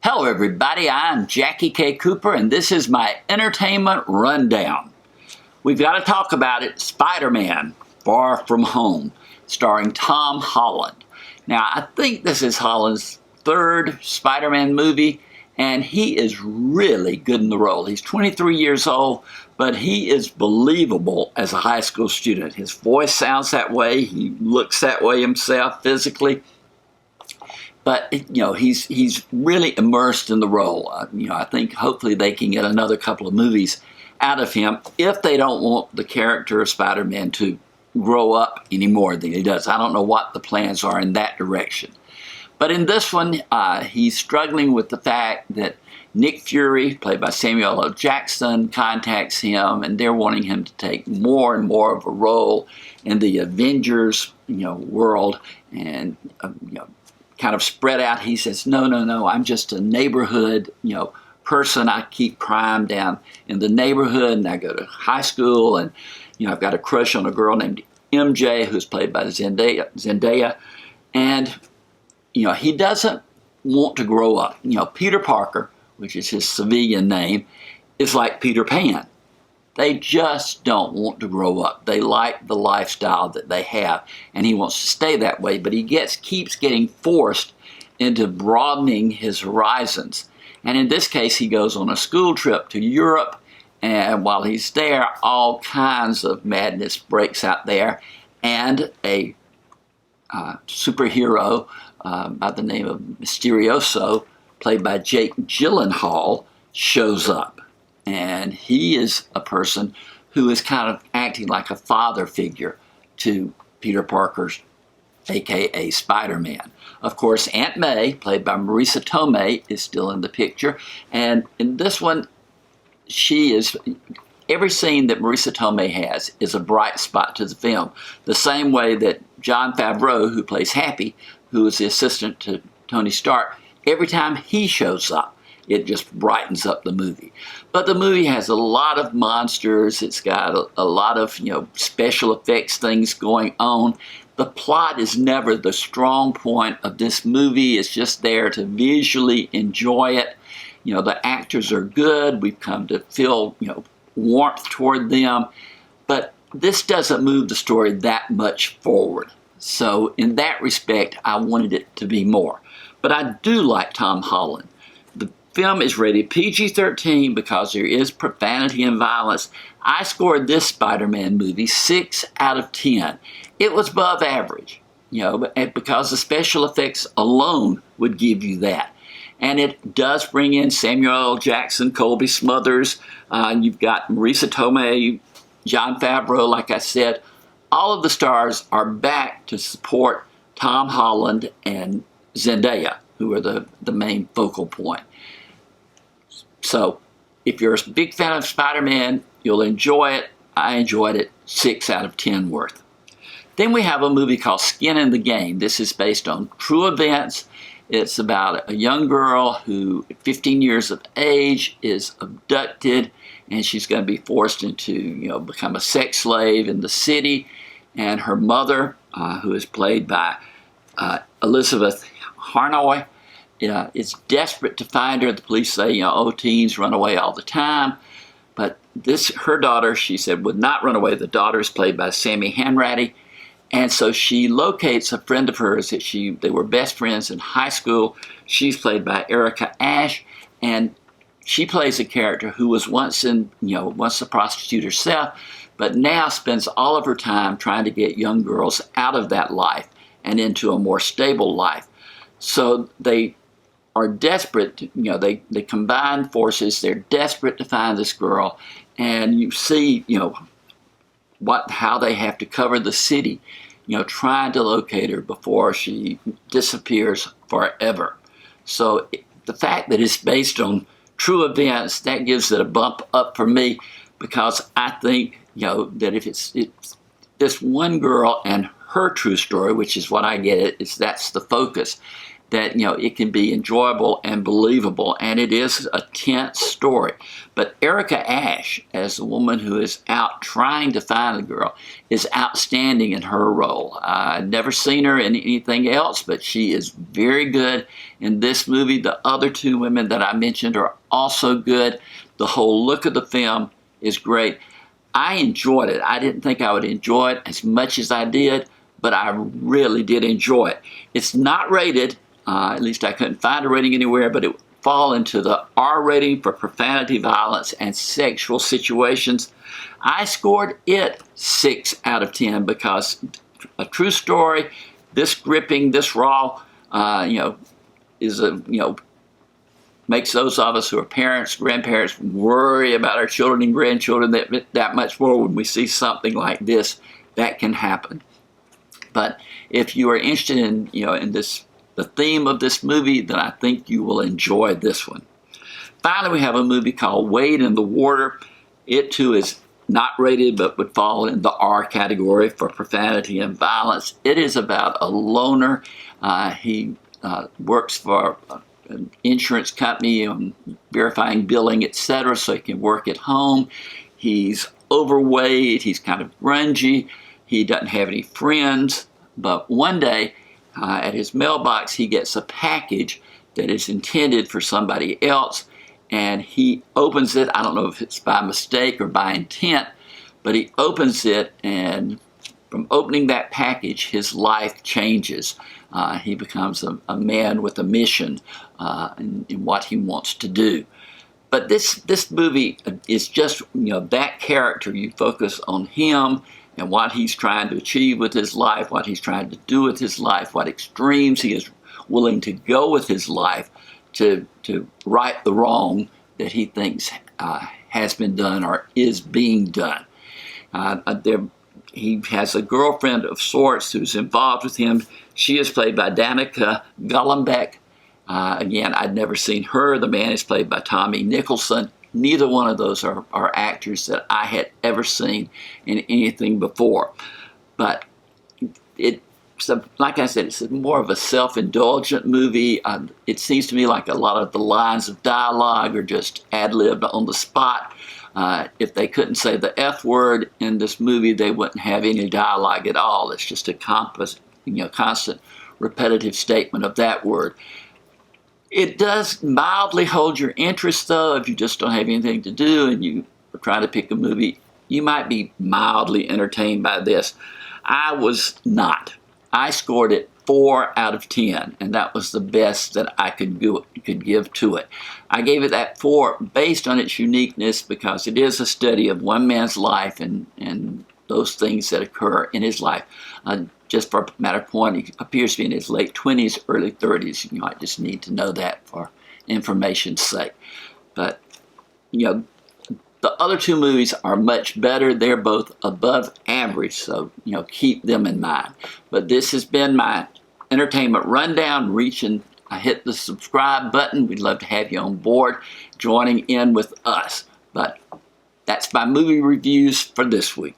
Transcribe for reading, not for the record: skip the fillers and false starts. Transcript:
Hello everybody, I'm Jackie K. Cooper and this is my entertainment rundown. We've got to talk about it, Spider-Man Far From Home, starring Tom Holland. Now I think this is Holland's third Spider-Man movie and he is really good in the role. He's 23 years old, but he is believable as a high school student. His voice sounds that way, he looks that way himself physically. But, he's really immersed in the role. I think hopefully they can get another couple of movies out of him if they don't want the character of Spider-Man to grow up any more than he does. I don't know what the plans are in that direction. But in this one, he's struggling with the fact that Nick Fury, played by Samuel L. Jackson, contacts him, and they're wanting him to take more and more of a role in the Avengers, world, and kind of spread out. He says, no, I'm just a neighborhood, person. I keep crime down in the neighborhood, and I go to high school, and, I've got a crush on a girl named MJ, who's played by Zendaya, and, he doesn't want to grow up. Peter Parker, which is his civilian name, is like Peter Pan. They just don't want to grow up. They like the lifestyle that they have, and he wants to stay that way, but he keeps getting forced into broadening his horizons. And in this case, he goes on a school trip to Europe, and while he's there, all kinds of madness breaks out there, and a superhero by the name of Mysterioso, played by Jake Gyllenhaal, shows up. And he is a person who is kind of acting like a father figure to Peter Parker's, aka Spider-Man. Of course, Aunt May, played by Marisa Tomei, is still in the picture. And in this one, every scene that Marisa Tomei has is a bright spot to the film. The same way that Jon Favreau, who plays Happy, who is the assistant to Tony Stark, every time he shows up, it just brightens up the movie. But the movie has a lot of monsters. It's got a lot of, special effects things going on. The plot is never the strong point of this movie. It's just there to visually enjoy it. The actors are good. We've come to feel, warmth toward them. But this doesn't move the story that much forward. So in that respect, I wanted it to be more. But I do like Tom Holland. Film is rated PG-13 because there is profanity and violence. I scored this Spider-Man movie 6 out of 10. It was above average, because the special effects alone would give you that. And it does bring in Samuel L. Jackson, Colby Smuthers. You've got Marisa Tomei, Jon Favreau, like I said. All of the stars are back to support Tom Holland and Zendaya, who are the main focal point. So, if you're a big fan of Spider-Man, you'll enjoy it. I enjoyed it, 6 out of 10 worth. Then we have a movie called Skin in the Game. This is based on true events. It's about a young girl who, at 15 years of age, is abducted, and she's going to be forced into, become a sex slave in the city. And her mother, who is played by Elizabeth Harnoy, is desperate to find her. The police say, teens run away all the time. But her daughter, she said, would not run away. The daughter is played by Sammy Hanratty. And so she locates a friend of hers that they were best friends in high school. She's played by Erica Ash. And she plays a character who was once a prostitute herself, but now spends all of her time trying to get young girls out of that life and into a more stable life. So they are desperate, they combine forces, they're desperate to find this girl, and you see, how they have to cover the city, trying to locate her before she disappears forever. So the fact that it's based on true events, that gives it a bump up for me, because I think, that if it's this one girl and her true story, which is what I get it, that's the focus. that, it can be enjoyable and believable, and it is a tense story. But Erica Ashe, as the woman who is out trying to find the girl, is outstanding in her role. I've never seen her in anything else, but she is very good in this movie. The other two women that I mentioned are also good. The whole look of the film is great. I enjoyed it. I didn't think I would enjoy it as much as I did, but I really did enjoy it. It's not rated. At least I couldn't find a rating anywhere, but it would fall into the R rating for profanity, violence, and sexual situations. I scored it 6 out of 10 because a true story, this gripping, this raw, is makes those of us who are parents, grandparents, worry about our children and grandchildren that much more when we see something like this that can happen. But if you are interested in, in the theme of this movie, then I think you will enjoy this one. Finally, we have a movie called Wade in the Water. It too is not rated, but would fall in the R category for profanity and violence. It is about a loner. He works for an insurance company on verifying billing, etc., so he can work at home. He's overweight. He's kind of grungy. He doesn't have any friends. But one day, at his mailbox, he gets a package that is intended for somebody else, and he opens it. I don't know if it's by mistake or by intent, but he opens it, and from opening that package, his life changes. He becomes a man with a mission in what he wants to do. But this movie is just, that character. You focus on him and what he's trying to achieve with his life, what he's trying to do with his life, what extremes he is willing to go with his life to right the wrong that he thinks has been done or is being done. He has a girlfriend of sorts who's involved with him. She is played by Danica Golombek. Again, I'd never seen her. The man is played by Tommy Nicholson. Neither one of those are actors that I had ever seen in anything before. But like I said, it's more of a self-indulgent movie. It seems to me like a lot of the lines of dialogue are just ad-libbed on the spot. If they couldn't say the F word in this movie, they wouldn't have any dialogue at all. It's just a constant repetitive statement of that word. It does mildly hold your interest, though. If you just don't have anything to do and you are trying to pick a movie, you might be mildly entertained by this. I was not. I scored it 4 out of 10, and that was the best that I could give to it. I gave it that 4 based on its uniqueness because it is a study of one man's life and those things that occur in his life. Just for a matter of point, he appears to be in his late 20s, early 30s. You might just need to know that for information's sake. But, the other two movies are much better. They're both above average, so, keep them in mind. But this has been my entertainment rundown. Hit the subscribe button. We'd love to have you on board, joining in with us. But that's my movie reviews for this week.